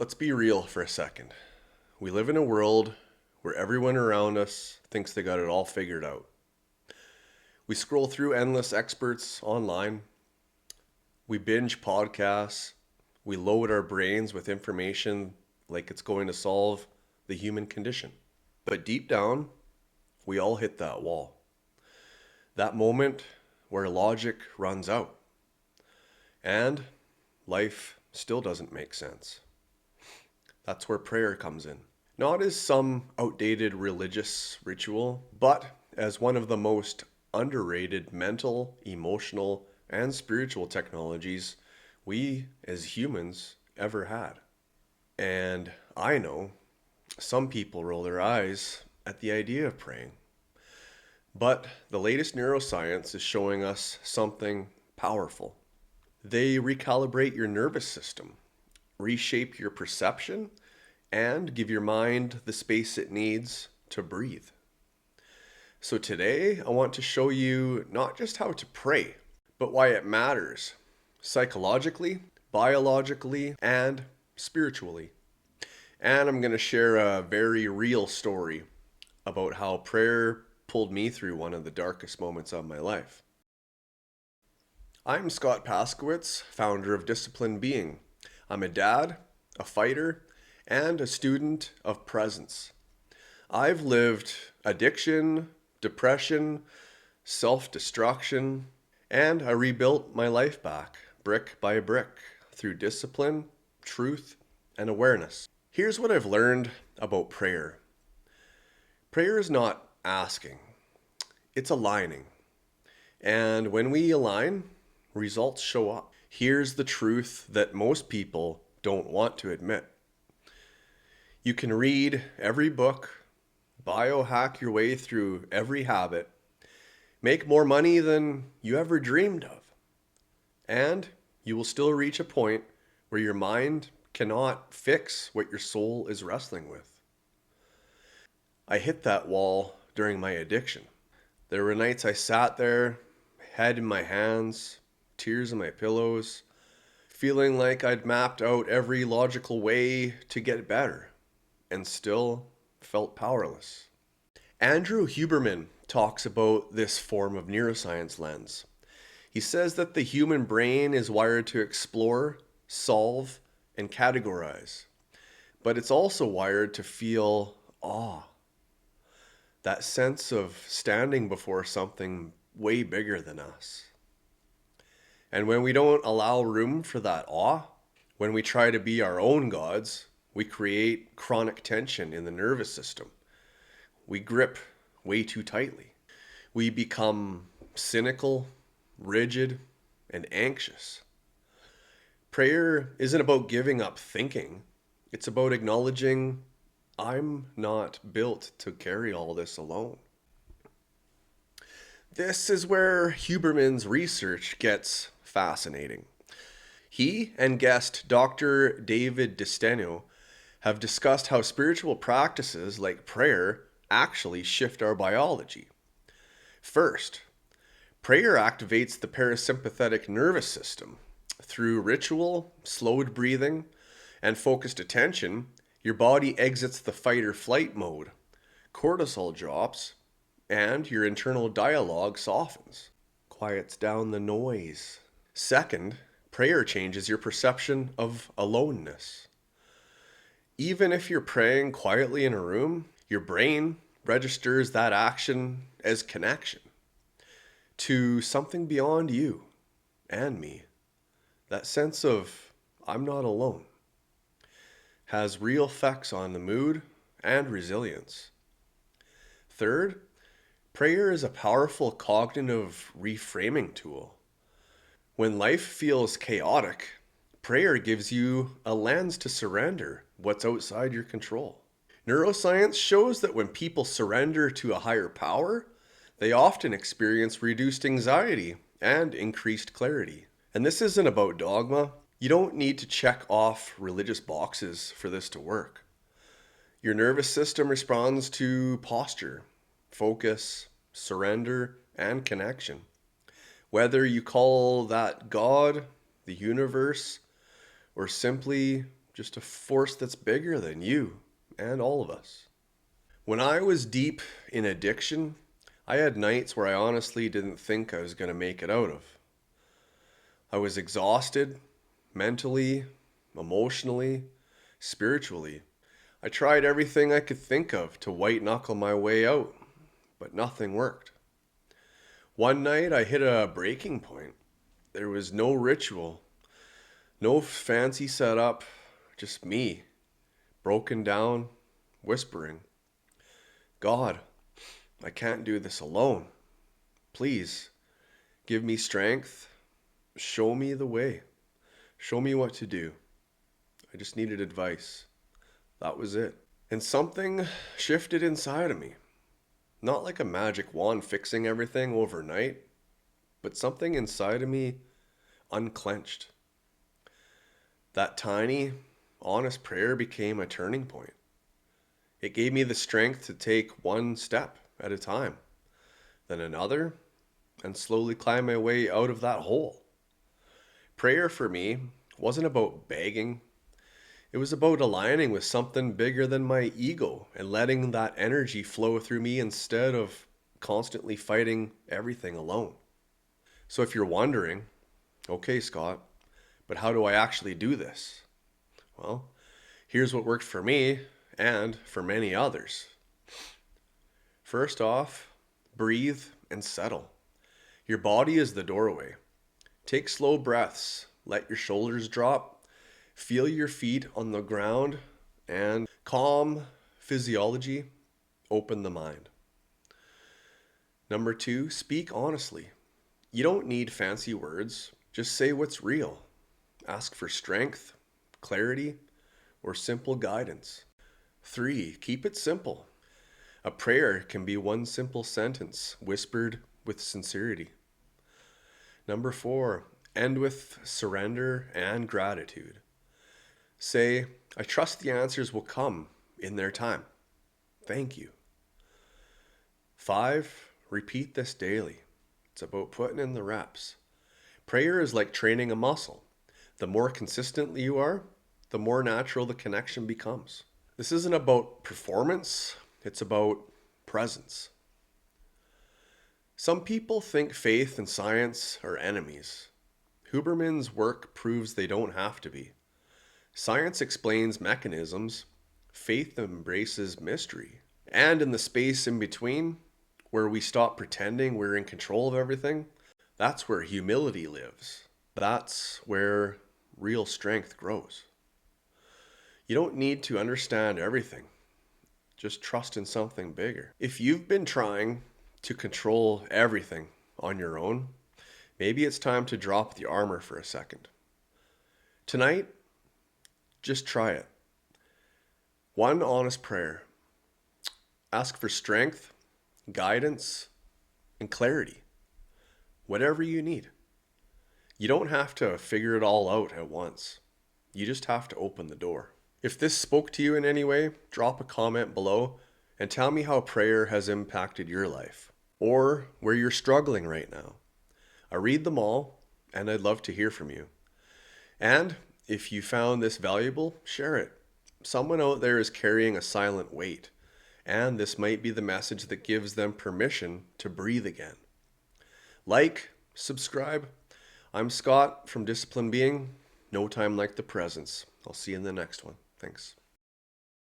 Let's be real for a second. We live in a world where everyone around us thinks they got it all figured out. We scroll through endless experts online, we binge podcasts, we load our brains with information like it's going to solve the human condition. But deep down, we all hit that wall. That moment where logic runs out and life still doesn't make sense. That's where prayer comes in. Not as some outdated religious ritual, but as one of the most underrated mental, emotional, and spiritual technologies we as humans ever had. And I know some people roll their eyes at the idea of praying, but the latest neuroscience is showing us something powerful. They recalibrate your nervous system, reshape your perception, and give your mind the space it needs to breathe. So today, I want to show you not just how to pray, but why it matters psychologically, biologically, and spiritually. And I'm going to share a very real story about how prayer pulled me through one of the darkest moments of my life. I'm Scott Paskowitz, founder of Disciplined Being. I'm a dad, a fighter, and a student of presence. I've lived addiction, depression, self-destruction, and I rebuilt my life back, brick by brick, through discipline, truth, and awareness. Here's what I've learned about prayer. Prayer is not asking, it's aligning. And when we align, results show up. Here's the truth that most people don't want to admit. You can read every book, biohack your way through every habit, make more money than you ever dreamed of, and you will still reach a point where your mind cannot fix what your soul is wrestling with. I hit that wall during my addiction. There were nights I sat there, head in my hands, tears in my pillows, feeling like I'd mapped out every logical way to get better, and still felt powerless. Andrew Huberman talks about this form of neuroscience lens. He says that the human brain is wired to explore, solve, and categorize, but it's also wired to feel awe. That sense of standing before something way bigger than us. And when we don't allow room for that awe, when we try to be our own gods, we create chronic tension in the nervous system. We grip way too tightly. We become cynical, rigid, and anxious. Prayer isn't about giving up thinking. It's about acknowledging I'm not built to carry all this alone. This is where Huberman's research gets fascinating. He and guest Dr. David DeSteno have discussed how spiritual practices like prayer actually shift our biology. First, prayer activates the parasympathetic nervous system. Through ritual, slowed breathing, and focused attention, your body exits the fight or flight mode. Cortisol drops, and your internal dialogue softens, quiets down the noise. Second, prayer changes your perception of aloneness. Even if you're praying quietly in a room, your brain registers that action as connection to something beyond you and me. That sense of I'm not alone has real effects on the mood and resilience. Third, prayer is a powerful cognitive reframing tool. When life feels chaotic, prayer gives you a lens to surrender what's outside your control. Neuroscience shows that when people surrender to a higher power, they often experience reduced anxiety and increased clarity. And this isn't about dogma. You don't need to check off religious boxes for this to work. Your nervous system responds to posture, focus, surrender, and connection. Whether you call that God, the universe, or simply just a force that's bigger than you and all of us. When I was deep in addiction, I had nights where I honestly didn't think I was going to make it out of. I was exhausted, mentally, emotionally, spiritually. I tried everything I could think of to white knuckle my way out, but nothing worked. One night I hit a breaking point. There was no ritual, no fancy setup, just me, broken down, whispering, God, I can't do this alone. Please, give me strength. Show me the way. Show me what to do. I just needed advice. That was it. And something shifted inside of me. Not like a magic wand fixing everything overnight, but something inside of me unclenched. That tiny, honest prayer became a turning point. It gave me the strength to take one step at a time, then another, and slowly climb my way out of that hole. Prayer for me wasn't about begging. It was about aligning with something bigger than my ego and letting that energy flow through me instead of constantly fighting everything alone. So if you're wondering, okay, Scott, but how do I actually do this? Well, here's what worked for me and for many others. First off, breathe and settle. Your body is the doorway. Take slow breaths, let your shoulders drop, feel your feet on the ground, and calm physiology, open the mind. Number 2, speak honestly. You don't need fancy words, just say what's real. Ask for strength, clarity, or simple guidance. 3, keep it simple. A prayer can be one simple sentence whispered with sincerity. Number 4, end with surrender and gratitude. Say, I trust the answers will come in their time. Thank you. 5, repeat this daily. It's about putting in the reps. Prayer is like training a muscle. The more consistently you are, the more natural the connection becomes. This isn't about performance, it's about presence. Some people think faith and science are enemies. Huberman's work proves they don't have to be. Science explains mechanisms, faith embraces mystery. And in the space in between, where we stop pretending we're in control of everything, that's where humility lives. That's where real strength grows. You don't need to understand everything. Just trust in something bigger. If you've been trying to control everything on your own, maybe it's time to drop the armor for a second. Tonight, just try it. One honest prayer. Ask for strength, guidance, and clarity. Whatever you need. You don't have to figure it all out at once. You just have to open the door. If this spoke to you in any way, drop a comment below and tell me how prayer has impacted your life or where you're struggling right now. I read them all and I'd love to hear from you. And if you found this valuable, share it. Someone out there is carrying a silent weight, and this might be the message that gives them permission to breathe again. Like, subscribe. I'm Scott from Disciplined Being. No time like the presence. I'll see you in the next one. Thanks.